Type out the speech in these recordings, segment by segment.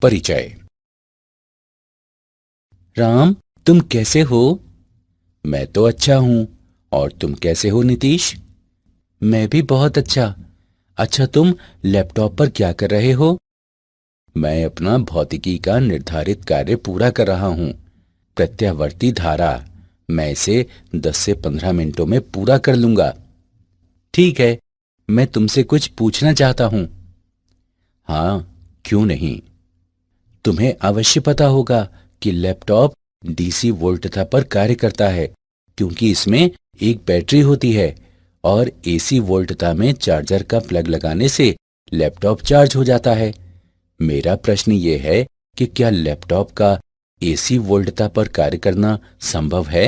परिचय। राम, तुम कैसे हो? मैं तो अच्छा हूं। और तुम कैसे हो नीतीश? मैं भी बहुत अच्छा। अच्छा, तुम लैपटॉप पर क्या कर रहे हो? मैं अपना भौतिकी का निर्धारित कार्य पूरा कर रहा हूं। प्रत्यावर्ती धारा। मैं इसे 10 से 15 मिनटों में पूरा कर लूंगा। ठीक है, मैं तुमसे कुछ पूछना चाहता हूं। हाँ, क्यों नहीं। तुम्हें अवश्य पता होगा कि लैपटॉप डीसी वोल्टता पर कार्य करता है, क्योंकि इसमें एक बैटरी होती है और एसी वोल्टता में चार्जर का प्लग लगाने से लैपटॉप चार्ज हो जाता है। मेरा प्रश्न ये है कि क्या लैपटॉप का एसी वोल्टता पर कार्य करना संभव है?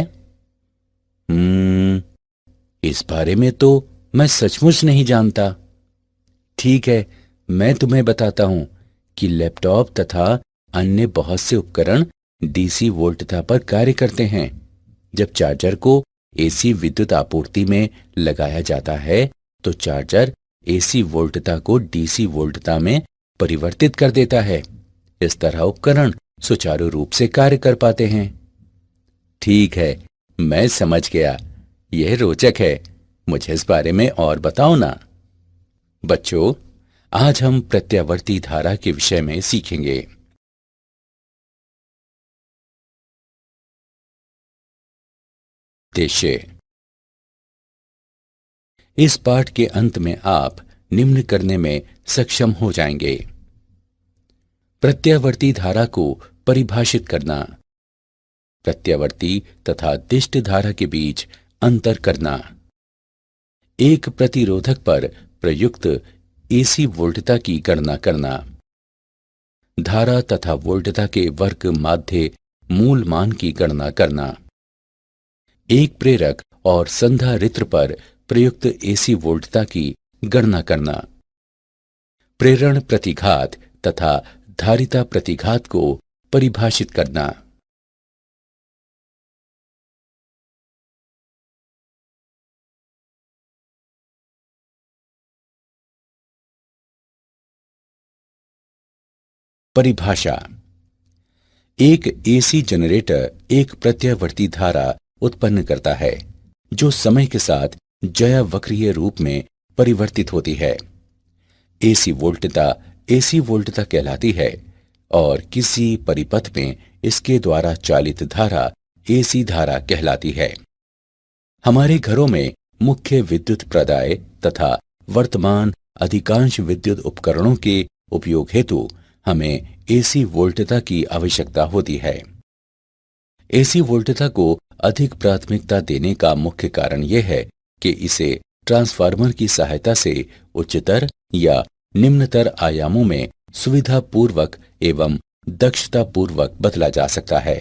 इस बारे में तो मैं सचमुच नहीं जानता। ठीक है, मैं तुम्हें बताता हूं कि लैपटॉप तथा अन्य बहुत से उपकरण डीसी वोल्टता पर कार्य करते हैं। जब चार्जर को एसी विद्युत आपूर्ति में लगाया जाता है तो चार्जर एसी वोल्टता को डीसी वोल्टता में परिवर्तित कर देता है। इस तरह उपकरण सुचारू रूप से कार्य कर पाते हैं। ठीक है, मैं समझ गया। यह रोचक है। मुझे इस बारे में और बताओ ना। बच्चों, आज हम प्रत्यावर्ती धारा के विषय में सीखेंगे। उद्देश्य। इस पाठ के अंत में आप निम्न करने में सक्षम हो जाएंगे। प्रत्यावर्ती धारा को परिभाषित करना। प्रत्यावर्ती तथा दिष्ट धारा के बीच अंतर करना। एक प्रतिरोधक पर प्रयुक्त एसी वोल्टता की गणना करना। धारा तथा वोल्टता के वर्ग माध्य मूल मान की गणना करना। एक प्रेरक और संधारित्र पर प्रयुक्त एसी वोल्टता की गणना करना। प्रेरण प्रतिघात तथा धारिता प्रतिघात को परिभाषित करना। परिभाषा। एक एसी जनरेटर एक प्रत्यावर्ती धारा उत्पन्न करता है जो समय के साथ ज्यावक्रीय रूप में परिवर्तित होती है। एसी वोल्टता कहलाती है और किसी परिपथ में इसके द्वारा चालित धारा एसी धारा कहलाती है। हमारे घरों में मुख्य विद्युत प्रदाय तथा वर्तमान अधिकांश विद्युत उपकरणों के उपयोग हेतु हमें एसी वोल्टता की आवश्यकता होती है। एसी वोल्टता को अधिक प्राथमिकता देने का मुख्य कारण यह है कि इसे ट्रांसफार्मर की सहायता से उच्चतर या निम्नतर आयामों में सुविधापूर्वक एवं दक्षतापूर्वक बदला जा सकता है।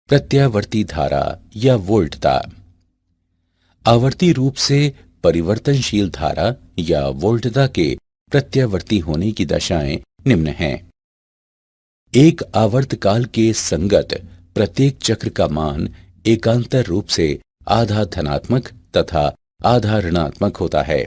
प्रत्यावर्ती धारा या वोल्टता। आवर्ती रूप से परिवर्तनशील धारा या वोल्टता के प्रत्यावर्ती होने की दशाएं निम्न हैं। एक आवर्तकाल के संगत प्रत्येक चक्र का मान एकांतर रूप से आधा धनात्मक तथा आधा ऋणात्मक होता है।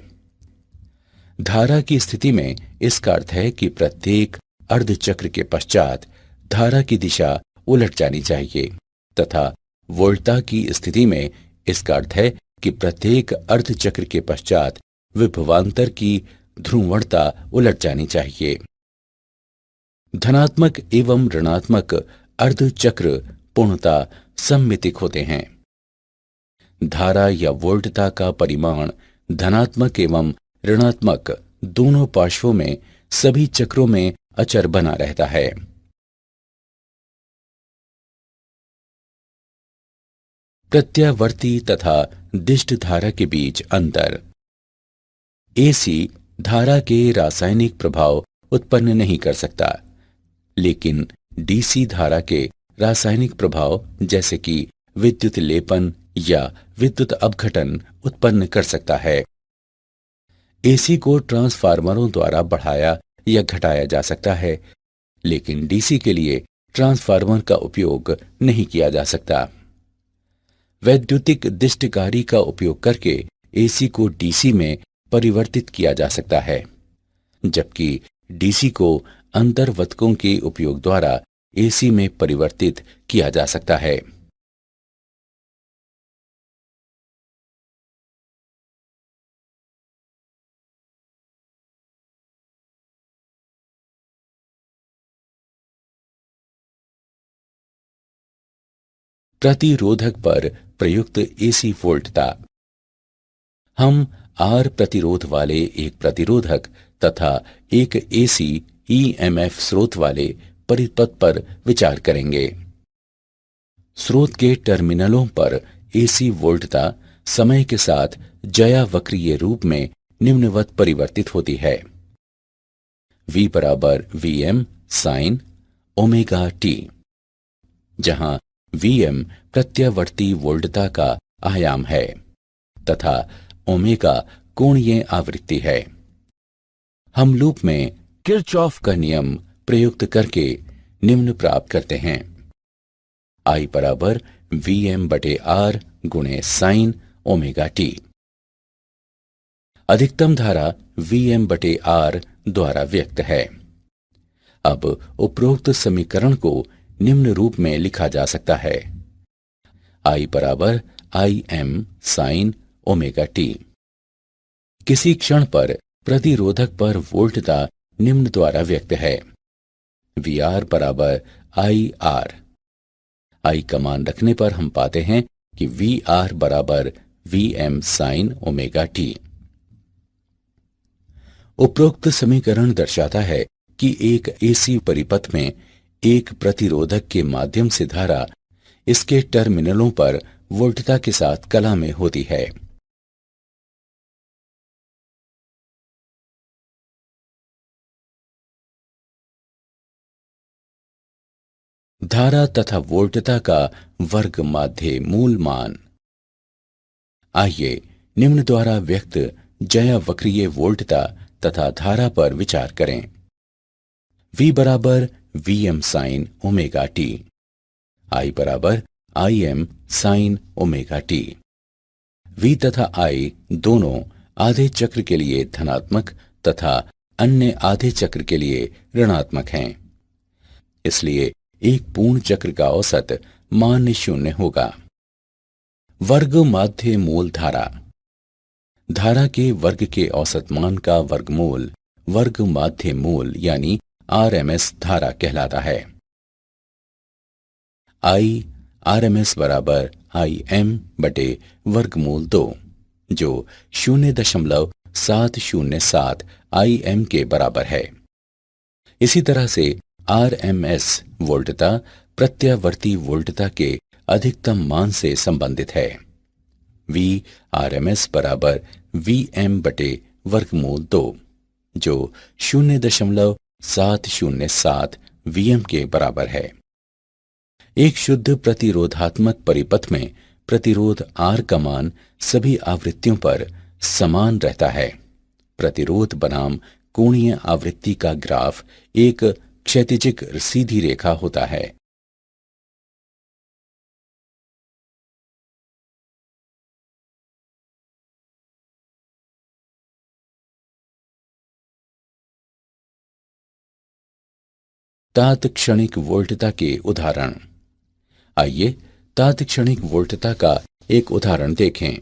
धारा की स्थिति में इसका अर्थ है कि प्रत्येक अर्धचक्र के पश्चात धारा की दिशा उलट जानी चाहिए तथा वोल्टता की स्थिति में इसका अर्थ है कि प्रत्येक अर्धचक्र के पश्चात विभवांतर की ध्रुवणता उलट जानी चाहिए। धनात्मक एवं ऋणात्मक अर्धचक्र पूर्णतः सममितिक होते हैं। धारा या वोल्टता का परिमाण धनात्मक एवं ऋणात्मक दोनों पार्श्वों में सभी चक्रों में अचर बना रहता है। प्रत्यावर्ती तथा दिष्ट धारा के बीच अंतर। एसी धारा के रासायनिक प्रभाव उत्पन्न नहीं कर सकता, लेकिन डीसी धारा के रासायनिक प्रभाव जैसे कि विद्युत लेपन या विद्युत अपघटन उत्पन्न कर सकता है। एसी को ट्रांसफार्मरों द्वारा बढ़ाया या घटाया जा सकता है, लेकिन डीसी के लिए ट्रांसफार्मर का उपयोग नहीं किया जा सकता। वैद्युतिक दिष्टकारी का उपयोग करके एसी को डीसी में परिवर्तित किया जा सकता है, जबकि डीसी को अंतर्वतकों के उपयोग द्वारा एसी में परिवर्तित किया जा सकता है। प्रतिरोधक पर प्रयुक्त एसी वोल्टता। हम आर प्रतिरोध वाले एक प्रतिरोधक तथा एक एसी ईएमएफ स्रोत वाले परिपथ पर विचार करेंगे। स्रोत के टर्मिनलों पर एसी वोल्टता समय के साथ ज्यावक्रीय रूप में निम्नवत परिवर्तित होती है। V बराबर Vm साइन ओमेगा टी, जहां Vm प्रत्यावर्ती वोल्टता का आयाम है तथा ओमेगा कोणीय आवृत्ति है। हम लूप में किरचॉफ का नियम प्रयुक्त करके निम्न प्राप्त करते हैं। I बराबर Vm बटे R गुणे साइन ओमेगा टी। अधिकतम धारा Vm बटे R द्वारा व्यक्त है। अब उपरोक्त समीकरण को निम्न रूप में लिखा जा सकता है। I बराबर Im साइन ओमेगा टी। किसी क्षण पर प्रतिरोधक पर वोल्टता निम्न द्वारा व्यक्त है। VR बराबर IR। I का मान रखने पर हम पाते हैं कि VR बराबर Vm साइन ओमेगा टी। उपरोक्त समीकरण दर्शाता है कि एक एसी परिपथ में एक प्रतिरोधक के माध्यम से धारा इसके टर्मिनलों पर वोल्टता के साथ कला में होती है। धारा तथा वोल्टता का वर्ग माध्य मूल मान। आइए निम्न द्वारा व्यक्त ज्यावक्रीय वोल्टता तथा धारा पर विचार करें। V बराबर Vm sign omega T. I बराबर Im sine omega T. V तथा I दोनों आधे चक्र के लिए धनात्मक तथा अन्य आधे चक्र के लिए ऋणात्मक हैं। इसलिए एक पूर्ण चक्र का औसत मान 0 होगा। वर्ग माध्य मूल धारा। धारा के वर्ग के औसत मान का वर्गमूल वर्ग माध्य मूल यानी RMS धारा कहलाता है। I RMS बराबर Im बटे वर्गमूल 2, जो 0.707 Im के बराबर है। इसी तरह से RMS वोल्टता प्रत्यावर्ती वोल्टता के अधिकतम मान से संबंधित है। V RMS बराबर Vm बटे वर्गमूल 2, जो 0.707 Vm के बराबर है। एक शुद्ध प्रतिरोधात्मक परिपथ में प्रतिरोध R का मान सभी आवृत्तियों पर समान रहता है। प्रतिरोध बनाम कोणीय आवृत्ति का ग्राफ एक क्षैतिजिक सीधी रेखा होता है। तात्क्षणिक वोल्टता के उदाहरण। आइए तात्क्षणिक वोल्टता का एक उदाहरण देखें।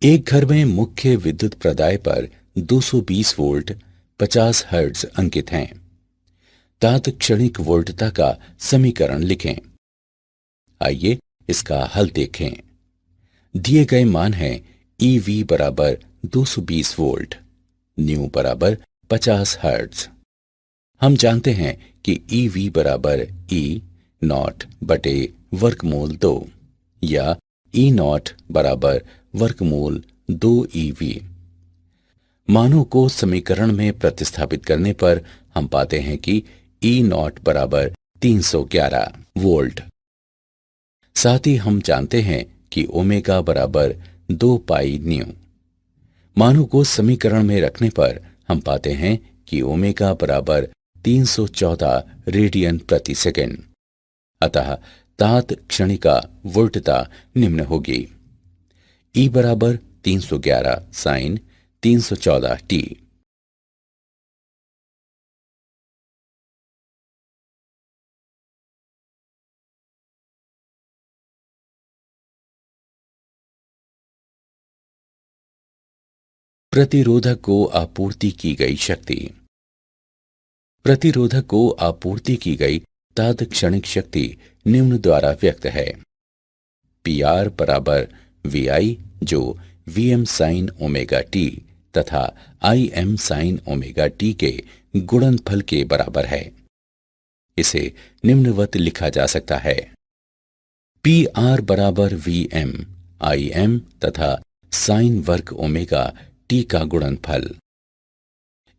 एक घर में मुख्य विद्युत प्रदाय पर 220 वोल्ट 50 हर्ट्ज अंकित हैं। तात्क्षणिक वोल्टता का समीकरण लिखें। आइए इसका हल देखें। दिए गए मान हैं EV बराबर 220 वोल्ट, न्यू बराबर 50 हर्ट्ज। हम जानते हैं कि EV बराबर E नॉट बटे वर्गमूल 2 या E नॉट बराबर वर्गमूल 2EV। मानों को समीकरण में प्रतिस्थापित करने पर हम पाते हैं कि E नॉट बराबर 311 वोल्ट। साथ ही हम जानते हैं कि ओमेगा बराबर 2 पाई न्यू। मानों को समीकरण में रखने पर हम पाते हैं कि ओमेगा बराबर 314 रेडियन प्रति सेकंड। अतः तात्क्षणिका वोल्टता निम्न होगी। E बराबर 311 साइन 314 टी। प्रतिरोधक को आपूर्ति की गई शक्ति। प्रतिरोधक को आपूर्ति की गई तात्क्षणिक शक्ति निम्न द्वारा व्यक्त है। PR बराबर VI जो VM साइन ओमेगा टी तथा IM साइन ओमेगा टी के गुणनफल के बराबर है। इसे निम्नवत लिखा जा सकता है। PR बराबर VM IM तथा साइन वर्ग ओमेगा टी का गुणनफल।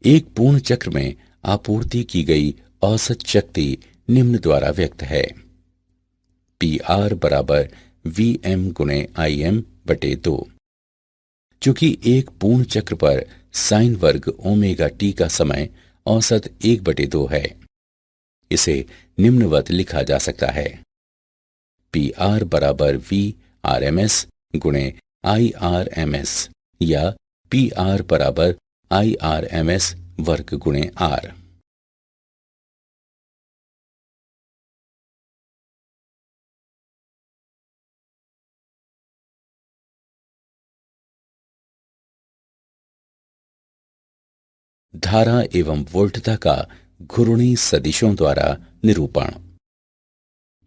एक पूर्ण चक्र में आपूर्ति की गई औसत शक्ति निम्न द्वारा व्यक्त है। PR बराबर VM गुणे IM बटे 2। चूंकि एक पूर्ण चक्र पर साइन वर्ग ओमेगा टी का समय औसत 1/2 है, इसे निम्नवत लिखा जा सकता है। PR बराबर VRMS गुणे IRMS या PR बराबर IRMS वर्ग गुणे R। धारा एवं वोल्टता का घूर्णी सदिशों द्वारा निरूपण।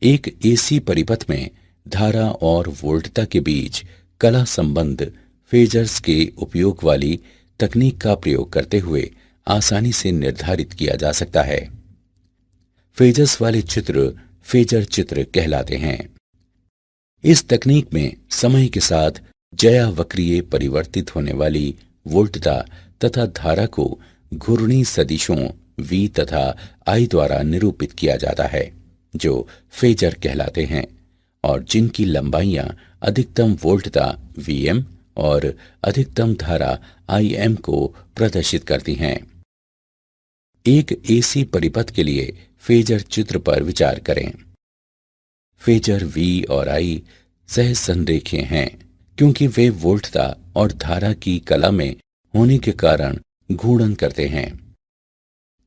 एक AC परिपथ में धारा और वोल्टता के बीच कला संबंध फेजर्स के उपयोग वाली तकनीक का प्रयोग करते हुए आसानी से निर्धारित किया जा सकता है। फेजर्स वाले चित्र फेजर चित्र कहलाते हैं। इस तकनीक में समय के साथ ज्यावक्रीय परिवर्तित होने वाली वोल्टता तथा धारा को घूर्णी सदिशों V तथा I द्वारा निरूपित किया जाता है, जो फेजर कहलाते हैं और जिनकी लंबाइयां अधिकतम वोल्टता VM और अधिकतम धारा IM को प्रदर्शित करती हैं। एक AC परिपथ के लिए फेजर चित्र पर विचार करें। फेजर V और I सहज संरेखीय हैं क्योंकि वे वोल्टता और धारा की कला में होने के कारण घूर्णन करते हैं।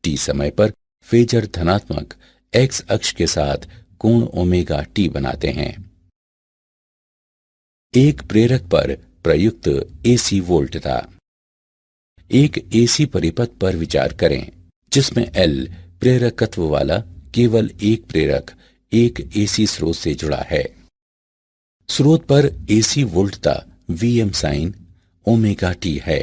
T समय पर फेजर धनात्मक X अक्ष के साथ कोण ओमेगा T बनाते हैं। एक प्रेरक पर प्रयुक्त AC वोल्टता। एक AC परिपथ पर विचार करें जिसमें L प्रेरकत्व वाला केवल एक प्रेरक एक AC स्रोत से जुड़ा है। स्रोत पर AC वोल्टता VM sine omega T है।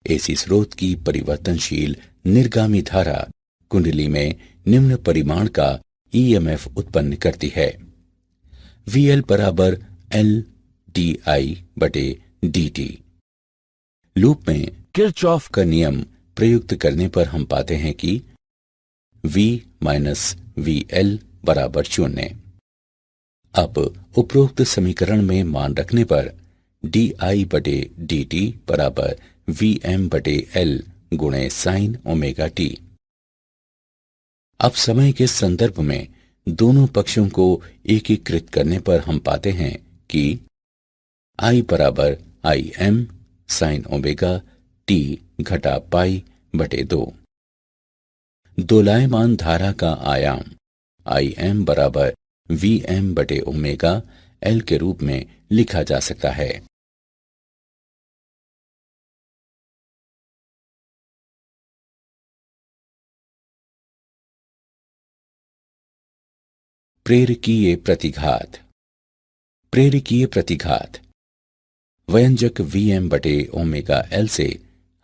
AC स्रोत की परिवर्तनशील निर्गामी धारा कुंडली में निम्न परिमाण का EMF उत्पन्न करती है। VL बराबर L DI बटे DT। लूप में किरचॉफ का नियम प्रयुक्त करने पर हम पाते हैं कि V माइनस VL बराबर 0। अब उपरोक्त समीकरण में मान रखने पर DI बटे DT बराबर VM बटे L गुणे साइन ओमेगा T। अब समय के संदर्भ में दोनों पक्षों को एकीकृत करने पर हम पाते हैं कि I बराबर IM साइन ओमेगा T घटा पाई बटे 2। दोलायमान धारा का आयाम IM बराबर VM बटे ओमेगा L के रूप में लिखा जा सकता है। प्रेरकीय प्रतिघात। प्रेरकीय प्रतिघात व्यंजक VM बटे ओमेगा L से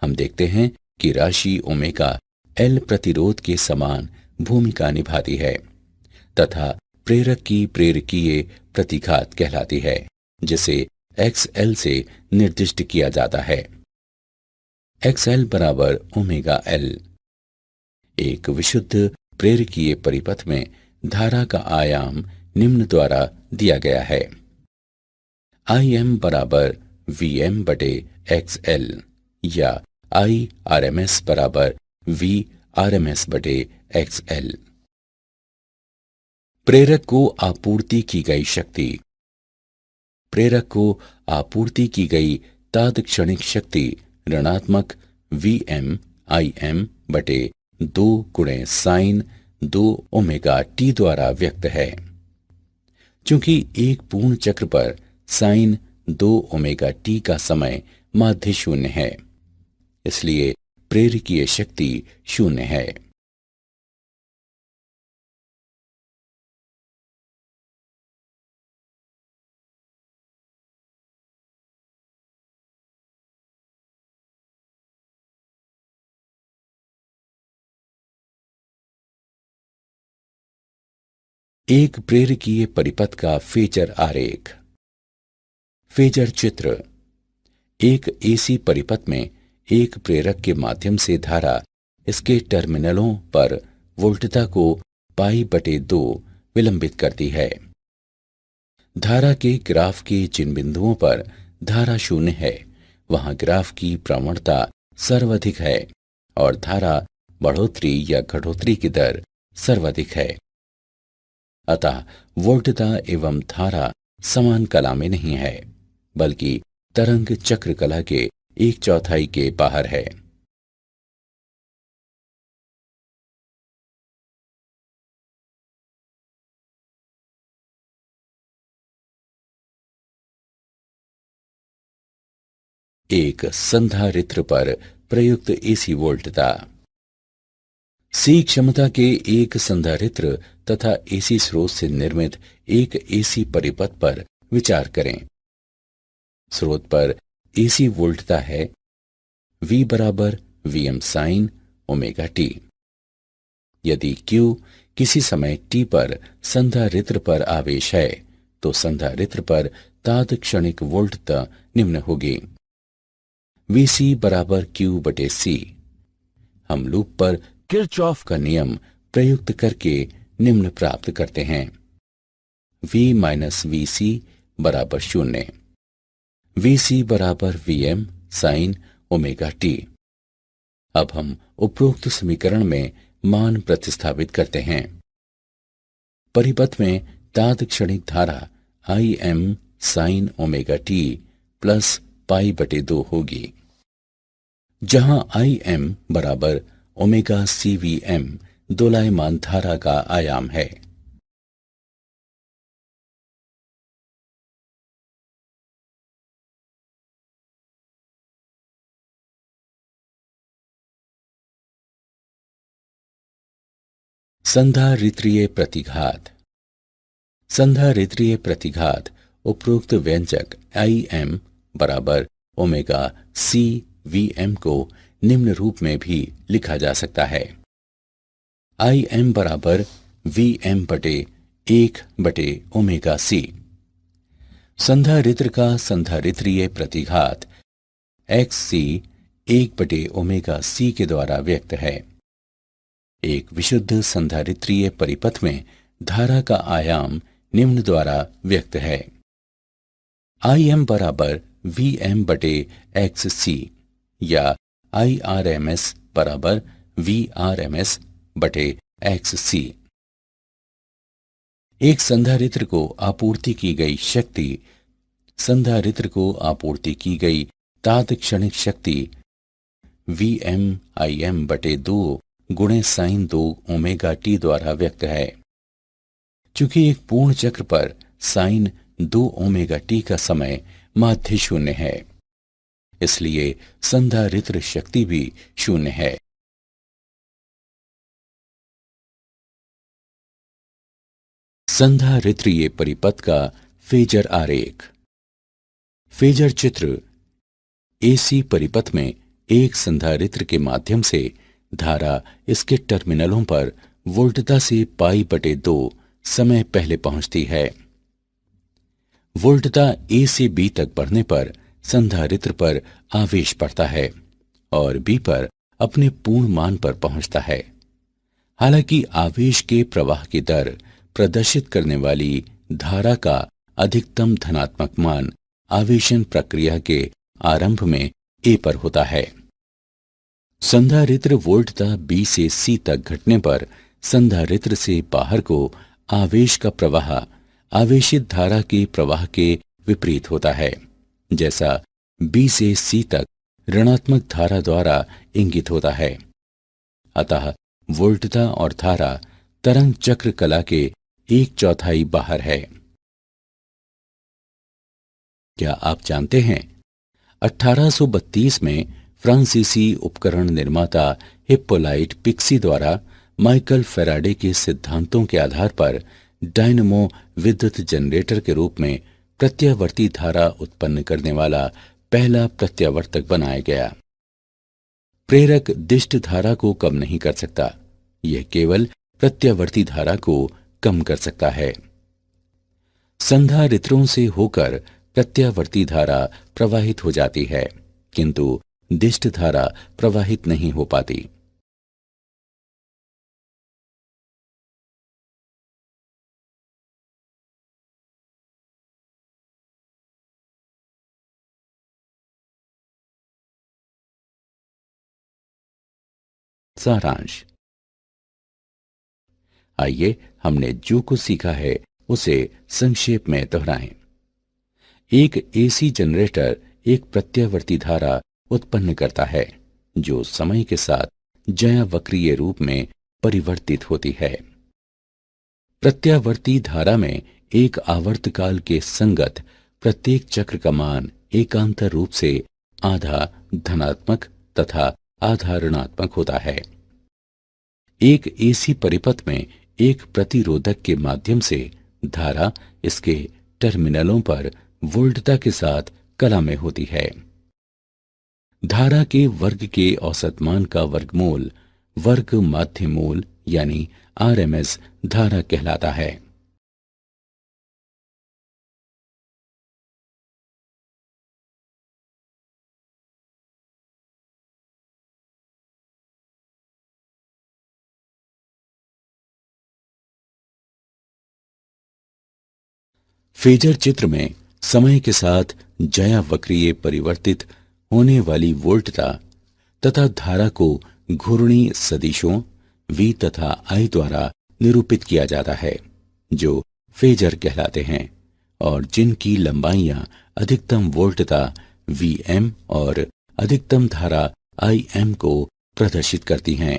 हम देखते हैं कि राशि ओमेगा L प्रतिरोध के समान भूमिका निभाती है तथा प्रेरक की प्रेरकीय प्रतिघात कहलाती है, जिसे XL से निर्दिष्ट किया जाता है। XL बराबर ओमेगा L। एक विशुद्ध प्रेरकीय परिपथ में धारा का आयाम निम्न द्वारा दिया गया है। IM बराबर VM बटे XL या IRMS बराबर VRMS बटे XL। प्रेरक को आपूर्ति की गई शक्ति। प्रेरक को आपूर्ति की गई तात्क्षणिक शक्ति ऋणात्मक VM IM बटे 2 गुणे साइन 2 ओमेगा T द्वारा व्यक्त है। चूंकि एक पूर्ण चक्र पर साइन 2 ओमेगा T का समय माध्य शून्य है, इसलिए प्रेरकीय शक्ति शून्य है। एक प्रेरकीय परिपथ का फेजर आरेख। फेजर चित्र। एक एसी परिपथ में एक प्रेरक के माध्यम से धारा इसके टर्मिनलों पर वोल्टता को पाई/2 विलंबित करती है। धारा के ग्राफ के जिन बिंदुओं पर धारा शून्य है वहां ग्राफ की प्रवणता सर्वाधिक है और धारा बढ़ोतरी या घटोतरी की दर सर्वाधिक है। अतः वोल्टता एवं धारा समान कला में नहीं है, बल्कि तरंग चक्र कला के 1/4 के बाहर है। एक संधारित्र पर प्रयुक्त एसी वोल्टता। सी क्षमता के एक संधारित्र तथा एसी स्रोत से निर्मित एक एसी परिपथ पर विचार करें। स्रोत पर एसी वोल्टता है V बराबर Vm साइन ओमेगा टी। यदि Q किसी समय t पर संधारित्र पर आवेश है तो संधारित्र पर तात्क्षणिक वोल्टता निम्न होगी। Vc बराबर Q/C। हम लूप पर किरचॉफ का नियम प्रयुक्त करके निम्न प्राप्त करते हैं। V माइनस Vc बराबर 0। Vc बराबर Vm साइन ओमेगा टी। अब हम उपरोक्त समीकरण में मान प्रतिस्थापित करते हैं। परिपथ में तात्क्षणिक धारा Im sine omega t plus पाई/2 होगी, जहां Im बराबर ओमेगा CVm दोलायमान धारा का आयाम है। संधारित्रीय प्रतिघात। संधारित्रीय प्रतिघात उपरोक्त व्यंजक Im बराबर ओमेगा CVm को निम्न रूप में भी लिखा जा सकता है। Im बराबर Vm/1/ओमेगा C। संधारित्र का संधारित्रीय प्रतिघात XC 1/ओमेगा C के द्वारा व्यक्त है। एक विशुद्ध संधारित्रीय परिपथ में धारा का आयाम निम्न द्वारा व्यक्त है। Im बराबर Vm/XC या IRMS बराबर VRMS/XC। एक संधारित्र को आपूर्ति की गई शक्ति संधारित्र को आपूर्ति की गई तात्क्षणिक शक्ति Vm/Im/2 गुणे साइन 2 ओमेगा टी द्वारा व्यक्त है। चूंकि एक पूर्ण चक्र पर साइन 2 ओमेगा टी का समय माध्य शून्य है, इसलिए संधारित्र शक्ति भी शून्य है। संधारित्रीय परिपथ का फेजर आरेख। फेजर चित्र। एसी परिपथ में एक संधारित्र के माध्यम से धारा इसके टर्मिनलों पर वोल्टता से पाई/2 समय पहले पहुंचती है। वोल्टता A से B तक बढ़ने पर संधारित्र पर आवेश पड़ता है और B पर अपने पूर्ण मान पर पहुंचता है। हालांकि आवेश के प्रवाह की दर प्रदर्शित करने वाली धारा का अधिकतम धनात्मक मान आवेशन प्रक्रिया के आरंभ में A पर होता है। संधारित्र वोल्टता B से C तक घटने पर संधारित्र से बाहर को आवेश का प्रवाह आवेशित धारा के प्रवाह के विपरीत होता है, जैसा B से C तक ऋणात्मक धारा द्वारा इंगित होता है। अतः वोल्टता और धारा तरंग चक्र कला के 1/4 बाहर है। क्या आप जानते हैं 1832 में फ्रांसीसी उपकरण निर्माता हिप्पोलाइट पिक्सी द्वारा माइकल फैराडे के सिद्धांतों के आधार पर डायनमो विद्युत जनरेटर के रूप में प्रत्यावर्ती धारा उत्पन्न करने वाला पहला प्रत्यावर्तक बनाया गया। प्रेरक दिष्ट धारा को कम नहीं कर सकता, यह केवल प्रत्यावर्ती धारा को कम कर सकता है। संधारित्रों से होकर प्रत्यावर्ती धारा प्रवाहित हो जाती है, किंतु दिष्ट धारा प्रवाहित नहीं हो पाती। सारांश। आइए हमने जो कुछ सीखा है उसे संक्षेप में दोहराएं। एक एसी जनरेटर एक प्रत्यावर्ती धारा उत्पन्न करता है जो समय के साथ ज्यावक्रीय रूप में परिवर्तित होती है। प्रत्यावर्ती धारा में एक आवर्तकाल के संगत प्रत्येक चक्र का मान एकांतर रूप से आधा धनात्मक तथा आधा ऋणात्मक होता है। एक एसी परिपथ में एक प्रतिरोधक के माध्यम से धारा इसके टर्मिनलों पर वोल्टता के साथ कला में होती है। धारा के वर्ग के औसत मान का वर्गमूल वर्ग माध्य मूल यानी आरएमएस धारा कहलाता है। फेजर चित्र में समय के साथ ज्यावक्रीय परिवर्तित होने वाली वोल्टता तथा धारा को घूर्णी सदिशों V तथा I द्वारा निरूपित किया जाता है जो फेजर कहलाते हैं और जिनकी लंबाइयां अधिकतम वोल्टता Vm और अधिकतम धारा Im को प्रदर्शित करती हैं।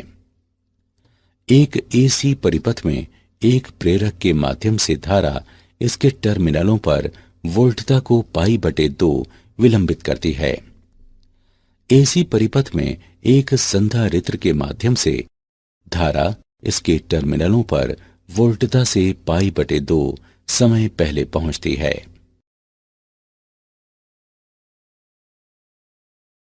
एक एसी परिपथ में एक प्रेरक के माध्यम से धारा इसके टर्मिनलों पर वोल्टता को π/2 विलंबित करती है। एसी परिपथ में एक संधारित्र के माध्यम से धारा इसके टर्मिनलों पर वोल्टता से π/2 समय पहले पहुंचती है।